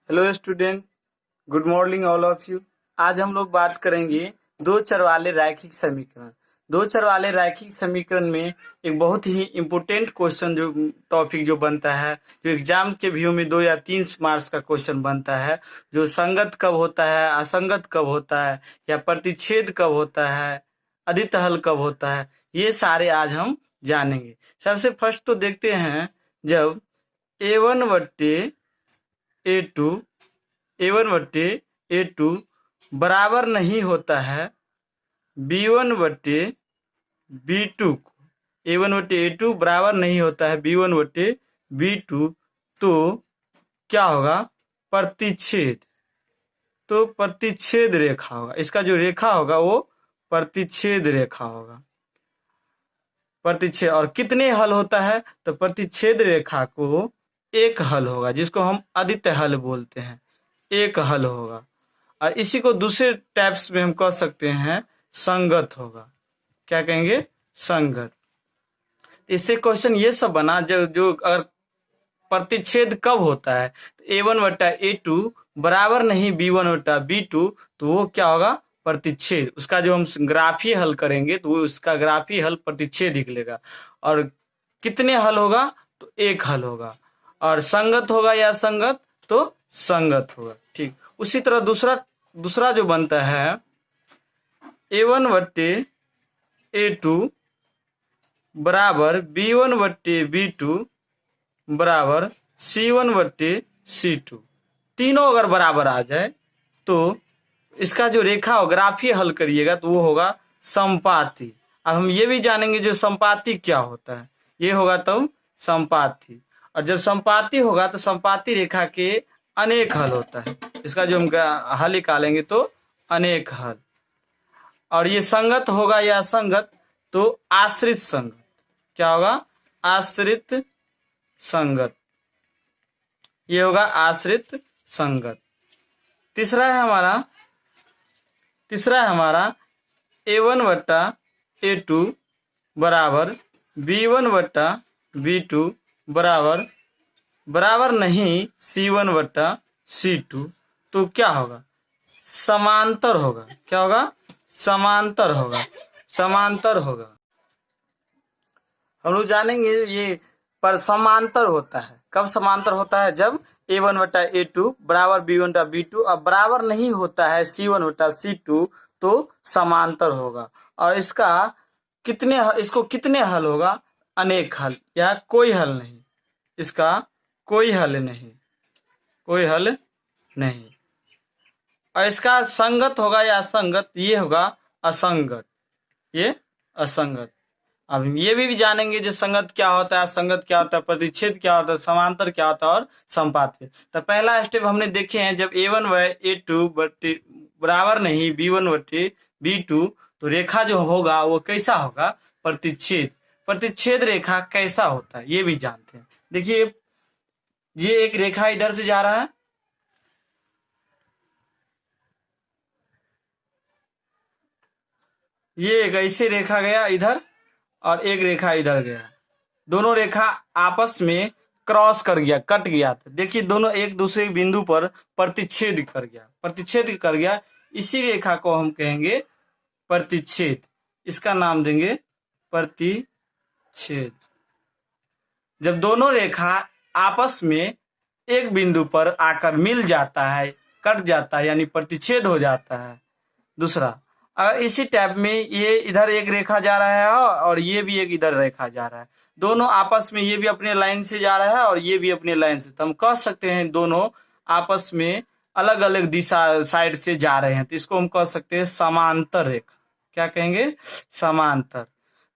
Hello student, good morning all of you. आज हम लोग बात करेंगे दो चर वाले रैखिक समीकरण। दो चर वाले रैखिक समीकरण में एक बहुत ही इम्पोर्टेंट क्वेश्चन जो टॉपिक जो बनता है, जो एग्जाम के व्यू में 2 या 3 मार्क्स का क्वेश्चन बनता है, जो संगत कब होता है, असंगत कब होता है, या प्रतिच्छेद कब होता है, अदित हल कब होता है, ये सारे आज हम जानेंगे। सबसे फर्स्ट तो देखते हैं, जब A1 बट्टे A2 A1 बट्टे A2 बराबर नहीं होता है B1 बट्टे B2 को, A1 बट्टे A2 बराबर नहीं होता है B1 बट्टे B2, तो क्या होगा? प्रतिच्छेद। तो प्रतिच्छेद रेखा होगा, इसका जो रेखा होगा वो प्रतिच्छेद रेखा होगा। प्रतिच्छेद और कितने हल होता है? तो प्रतिच्छेद रेखा को एक हल होगा, जिसको हम अदित्य हल बोलते हैं, एक हल होगा। और इसी को दूसरे टाइप्स में हम कह सकते हैं संगत होगा। क्या कहेंगे? संगत। इससे क्वेश्चन ये सब बना, जो अगर प्रतिच्छेद कब होता है तो A1 बट्टा A2 बराबर नहीं B1 बट्टा B2, तो वो क्या होगा? प्रतिच्छेद। उसका जो हम ग्राफी हल करेंगे तो वो उसका ग्राफी हल प्रतिच्छेद निकलेगा। और कितने हल होगा? तो एक हल होगा। और संगत होगा या संगत? तो संगत होगा। ठीक उसी तरह दूसरा जो बनता है A1 बट्टे A2 बराबर B1 बट्टे B2 बराबर C1 बट्टे C2। तीनों अगर बराबर आ जाए तो इसका जो रेखा हो ग्राफी हल करिएगा तो वो होगा संपाती। अब हम ये भी जानेंगे जो संपाती क्या होता है। ये होगा तब संपाती। और जब संपाती होगा तो संपाती रेखा के अनेक हल होता है। इसका जो हम हल निकालेंगे तो अनेक हल। और ये संगत होगा या असंगत? तो आश्रित संगत। क्या होगा? आश्रित संगत। ये होगा आश्रित संगत। तीसरा है हमारा A1 बट्टा A2 बराबर B1 बट्टा B2 बराबर नहीं C1 बट्टा C2, तो क्या होगा? समांतर होगा। क्या होगा? समांतर होगा। हम लोग जानेंगे ये पर समांतर होता है। कब समांतर होता है? जब A1 बट्टा A2 बराबर B1 बट्टा B2 अब बराबर नहीं होता है C1 बट्टा C2, तो समांतर होगा। और इसको कितने हल होगा? अनेक हल या कोई हल नहीं। इसका कोई हल नहीं। और इसका संगत होगा या असंगत? ये होगा असंगत। ये असंगत। अब ये भी जानेंगे जो संगत क्या होता है, असंगत क्या होता है, प्रतिच्छेद क्या होता है, समांतर क्या होता है और संपाती। तो पहला स्टेप हमने देखे हैं, जब A1 व A2 बराबर नहीं B1 बट्टे B2, तो रेखा जो होगा वो कैसा होगा? प्रतिच्छेद। प्रतिच्छेद रेखा कैसा होता है ये भी जानते हैं। देखिए, ये एक रेखा इधर से जा रहा है, ये एक ऐसे रेखा गया इधर और एक रेखा इधर गया। दोनों रेखा आपस में क्रॉस कर गया, कट गया। था देखिए, दोनों एक दूसरे बिंदु पर प्रतिच्छेद कर गया। इसी रेखा को हम कहेंगे प्रतिच्छेद। इसका नाम देंगे प्रतिच्छेद। जब दोनों रेखा आपस में एक बिंदु पर आकर मिल जाता है, कट जाता है, यानी प्रतिच्छेद हो जाता है। दूसरा, अगर इसी टाइप में ये इधर एक रेखा जा रहा है और ये भी एक इधर रेखा जा रहा है, दोनों आपस में, ये भी अपने लाइन से जा रहा है और ये भी अपने लाइन से, तो हम कह सकते हैं दोनों आपस में अलग अलग दिशा साइड से जा रहे हैं, तो इसको हम कह सकते हैं समांतर रेखा। क्या कहेंगे? समांतर।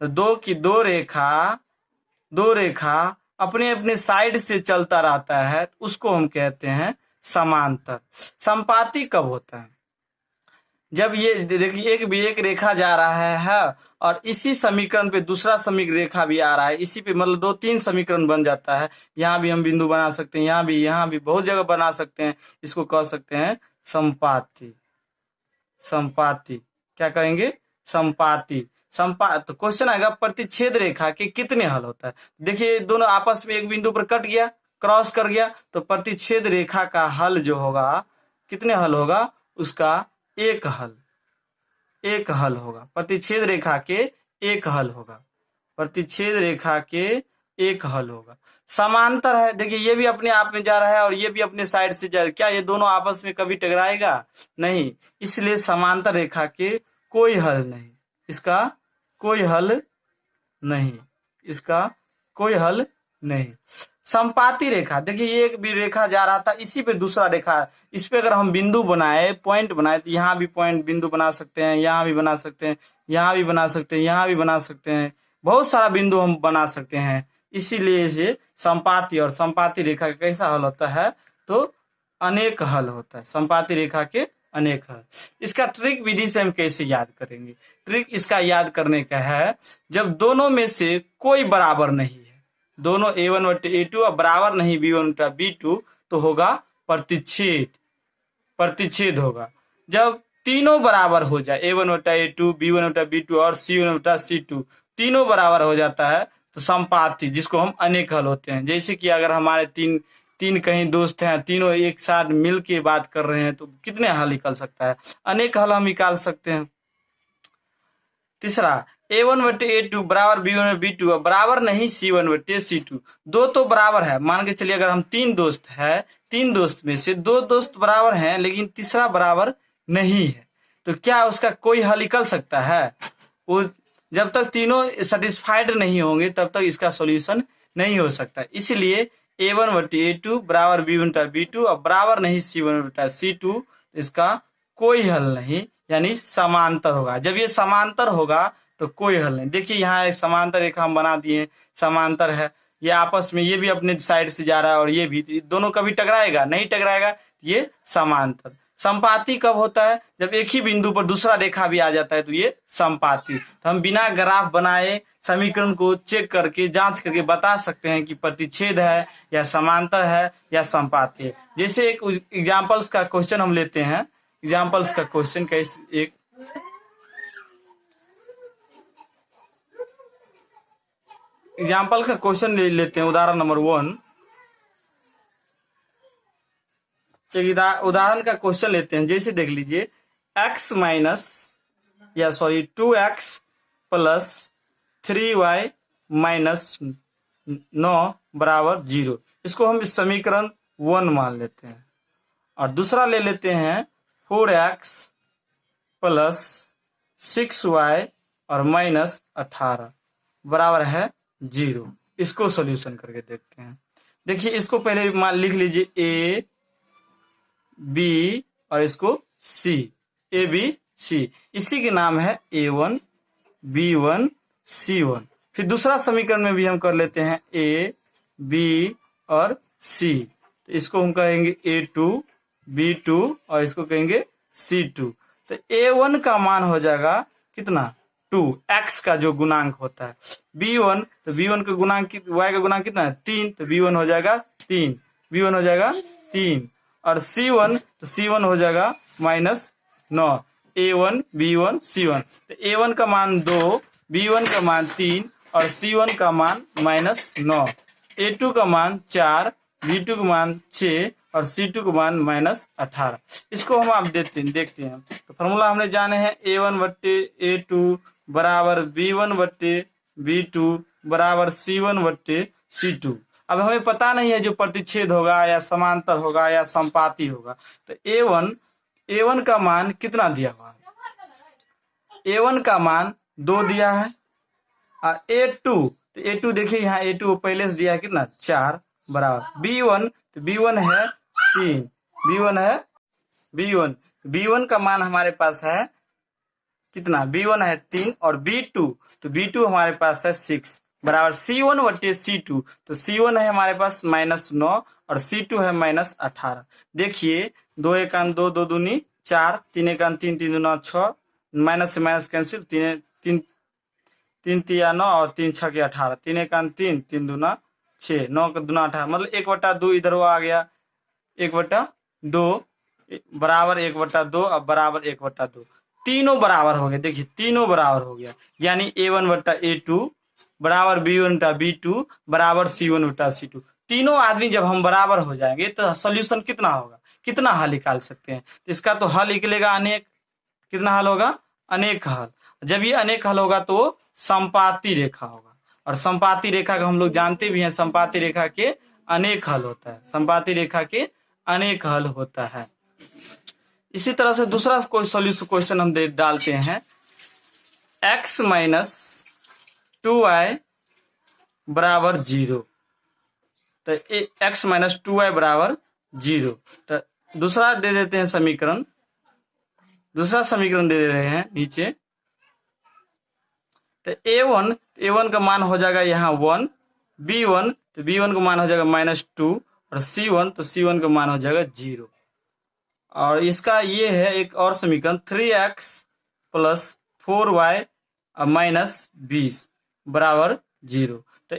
तो दो रेखा अपने अपने साइड से चलता रहता है, उसको हम कहते हैं समांतर। संपाती कब होता है? जब ये देखिए, एक रेखा जा रहा है और इसी समीकरण पे दूसरा समीकरण रेखा भी आ रहा है, इसी पे मतलब 2-3 समीकरण बन जाता है। यहाँ भी हम बिंदु बना सकते हैं, यहाँ भी बहुत जगह बना सकते हैं। इसको कह सकते हैं संपाती। क्या कहेंगे? संपाती। तो क्वेश्चन आएगा, प्रतिच्छेद रेखा के कितने हल होता है? देखिए, दोनों आपस में एक बिंदु पर कट गया, क्रॉस कर गया तो प्रतिच्छेद रेखा का हल जो होगा, कितने हल होगा, उसका एक हल होगा। प्रतिच्छेद रेखा के एक हल होगा, प्रतिच्छेद रेखा के एक हल होगा। समांतर है, देखिए ये भी अपने आप में जा रहा है और ये भी अपने साइड से जा रहा है, क्या ये दोनों आपस में कभी टकराएगा? नहीं, इसलिए समांतर रेखा के कोई हल नहीं, इसका कोई हल नहीं, इसका कोई हल नहीं। संपाती रेखा, देखिए ये एक भी रेखा जा रहा था, इसी पे दूसरा रेखा, इस पे अगर हम बिंदु बनाए, पॉइंट बनाए, तो यहाँ भी पॉइंट बिंदु बना सकते हैं, यहाँ भी बना सकते हैं, यहाँ भी बना सकते हैं, यहाँ भी बना सकते हैं, बहुत सारा बिंदु हम बना सकते हैं। इसीलिए इसे संपाती, और संपाती रेखा का कैसा हल होता है, तो अनेक हल होता है, संपाती रेखा के अनेक हल। इसका ट्रिक विधि से हम कैसे याद करेंगे? ट्रिक इसका याद करने का है, जब दोनों में से कोई बराबर नहीं है, दोनों a1 बटे a2 और बराबर नहीं b1 बटा b2, तो होगा प्रतिच्छेद, प्रतिच्छेद होगा। जब तीनों बराबर हो जाए, a1 बटा a2, b1 बटा b2 और c1 बटा c2, तीनों बराबर हो जाता है, तो संपाती, जिसको हम अनेक हल होते हैं। जैसे कि अगर हमारे तीन कहीं दोस्त हैं, तीनों एक साथ मिल के बात कर रहे हैं, तो कितने हल निकल सकता है? अनेक हल हम निकाल सकते हैं। तीसरा, a1 बटे a2 बराबर b1 बटे b2 बराबर नहीं c1 बटे c2, दो तो बराबर है, मान के चलिए अगर हम तीन दोस्त है, तीन दोस्त में से दो दोस्त बराबर हैं लेकिन तीसरा बराबर नहीं है, तो क्या उसका कोई हल निकल सकता है? वो जब तक तीनों सेटिस्फाइड नहीं होंगे तब तक इसका सॉल्यूशन नहीं हो सकता। इसलिए a1 बटे a2 बराबर b1 बटा b2 और बराबर नहीं c1 बटा c2, इसका कोई हल नहीं, यानी समांतर होगा। जब ये समांतर होगा तो कोई हल नहीं। देखिए यहाँ एक समांतर रेखा हम बना दिए, समांतर है, ये आपस में, ये भी अपने साइड से जा रहा है और ये भी, दोनों कभी टकराएगा? नहीं टकराएगा, ये समांतर। संपाती कब होता है? जब एक ही बिंदु पर दूसरा रेखा भी आ जाता है, तो ये संपाती। तो हम बिना ग्राफ बनाए समीकरण को चेक करके, जांच करके बता सकते हैं कि प्रतिच्छेद है या समांतर है या संपाती है। जैसे एक एग्जाम्पल्स का क्वेश्चन हम लेते हैं, एग्जाम्पल्स का क्वेश्चन कैसे, एक एग्जाम्पल का क्वेश्चन ले लेते हैं, उदाहरण नंबर 1। उदाहरण का क्वेश्चन लेते हैं, जैसे देख लीजिए, x minus 2x plus 3y minus 9 बराबर 0, इसको हम इस समीकरण 1 मान लेते हैं। और दूसरा ले लेते हैं 4x प्लस 6y और माइनस 18 बराबर है 0, इसको सॉल्यूशन करके देखते हैं। देखिए इसको पहले मान लिख लीजिए a b और इसको c, a b c, इसी के नाम है a1 b1 c1। फिर दूसरा समीकरण में भी हम कर लेते हैं a b और c, तो इसको हम कहेंगे a2 b2 और इसको कहेंगे c2। तो a1 का मान हो जाएगा कितना, 2, x का जो गुणांक होता है, b1, तो b1 का गुणांक, y का गुणांक कितना है, 3, तो b1 हो जाएगा 3, b1 हो जाएगा 3, और c1, तो c1 हो जाएगा माइनस 9, a1 b1 c1। तो a1 का मान 2, b1 का मान 3 और c1 का मान माइनस 9, a2 का मान 4, b2 का मान 6 और c2 का मान माइनस 18। इसको हम आप देखते हैं। तो फॉर्मूला हमने जाने हैं, a1 बट्टे a2 बराबर b1 बट्टे b2 बराबर c1 बट्टे c2। अब हमें पता नहीं है जो प्रतिच्छेद होगा या समांतर होगा या संपाती होगा, तो a1 का मान कितना दिया हुआ है, a1 का मान 2 दिया है, और a2, तो a2 देखिए यहाँ a2 पहले से दिया है कितना, 4 बराबर b1, तो b1 है 3, b1 है b1 का मान हमारे पास है कितना, b1 है 3 और b2, तो b2 हमारे पास है 6 बराबर c1 बटे c2, तो c1 है हमारे पास माइनस 9 और c2 है माइनस 18। देखिए 2 एकान 2, 2 दूनी 4, 3 एकान 3, 3 दूना 6, माइनस से माइनस कैंसिल, 3 तिया 9 और 3 6 के 18, 3 एकान 3, 3 दूना 6, 9 का दूना 18, मतलब 1/2 इधर वो आ गया, 1/2 बराबर 1/2 अब बराबर 1/2, तीनों बराबर हो गए। देखिए तीनों बराबर हो गया, यानी a1 बटा a2 बराबर b1 बटा b2 बराबर c1 बटा c2, तीनों आदमी जब हम बराबर हो जाएंगे तो सोल्यूशन कितना होगा, कितना हल निकाल सकते हैं। तो इसका तो हल निकलेगा अनेक। कितना हल होगा, अनेक हल। जब ये अनेक हल होगा तो वो संपाती रेखा होगा, और संपाती रेखा को हम लोग जानते भी हैं, संपाती रेखा के अनेक हल होता है, संपाती रेखा के अनेक हल होता है। इसी तरह से दूसरा कोई सॉल्यूशन क्वेश्चन हम डालते हैं, x माइनस 2y बराबर 0। तो x माइनस 2y बराबर 0। तो दूसरा दे देते हैं समीकरण, दूसरा समीकरण दे रहे हैं नीचे। तो a1 का मान हो जाएगा यहाँ 1, b1 तो b1 का मान हो जाएगा -2, और c1 तो c1 का मान हो जाएगा 0। और इसका ये है एक और समीकरण, 3x प्लस 4y माइनस 20 बराबर 0। तो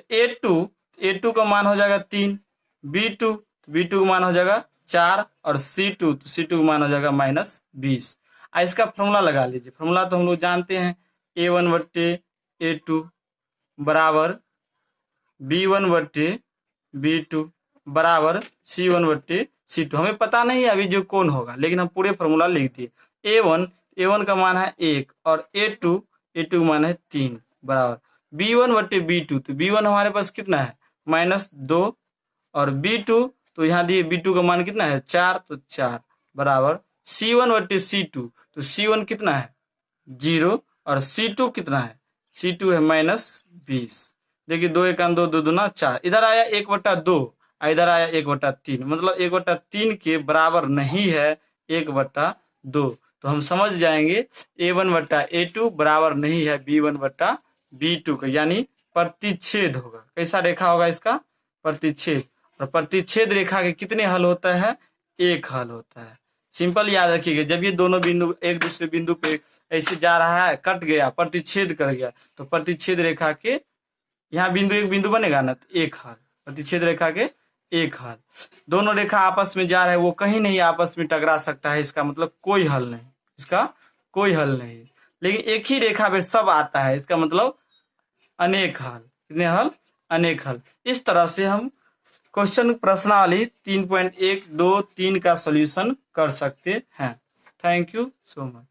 a2 का मान हो जाएगा 3, b2 का मान हो जाएगा 4, और c2 का मान हो जाएगा -20। इसका फॉर्मूला लगा लीजिए। फॉर्मूला तो हम लोग जानते हैं, a1 बट्टे a2 बराबर b1 बट्टे b2 बराबर c1 बट्टे c2। हमें पता नहीं है अभी जो कौन होगा, लेकिन हम पूरे फॉर्मूला लिख दिए। a1 का मान है 1, और a2 का मान है 3 बराबर b1 बट्टे b2। तो b1 हमारे पास कितना है, -2, और b2 तो यहाँ दिए b2 का मान कितना है 4, तो 4 बराबर c1 बट्टे c2। तो c1 कितना है 0, और c2 कितना है, c2 है -20। देखिए 2 1 2 2 दूना 4, इधर आया 1/2, इधर आया 1/3, मतलब 1/3 के बराबर नहीं है 1/2। तो हम समझ जाएंगे a1 बट्टा a2 बराबर नहीं है b1 बट्टा b2 का, यानी प्रतिच्छेद होगा। कैसा रेखा होगा इसका, प्रतिच्छेद। और प्रतिच्छेद रेखा के कितने हल होता है, एक हल होता है। सिंपल याद रखिएगा, जब ये दोनों बिंदु एक दूसरे बिंदु पे ऐसे जा रहा है, कट गया, प्रतिच्छेद कर गया, तो प्रतिच्छेद रेखा के यहाँ बिंदु एक बिंदु बनेगा ना, तो एक हल, प्रतिच्छेद रेखा के एक हल। दोनों रेखा आपस में जा रहे हैं, वो कहीं नहीं आपस में टकरा सकता है, इसका मतलब कोई हल नहीं, इसका कोई हल नहीं। लेकिन एक ही रेखा पे सब आता है, इसका मतलब अनेक हल। कितने हल, अनेक हल। इस तरह से हम क्वेश्चन प्रश्नावली 3.1, 2, 3 का सॉल्यूशन कर सकते हैं। Thank you so much.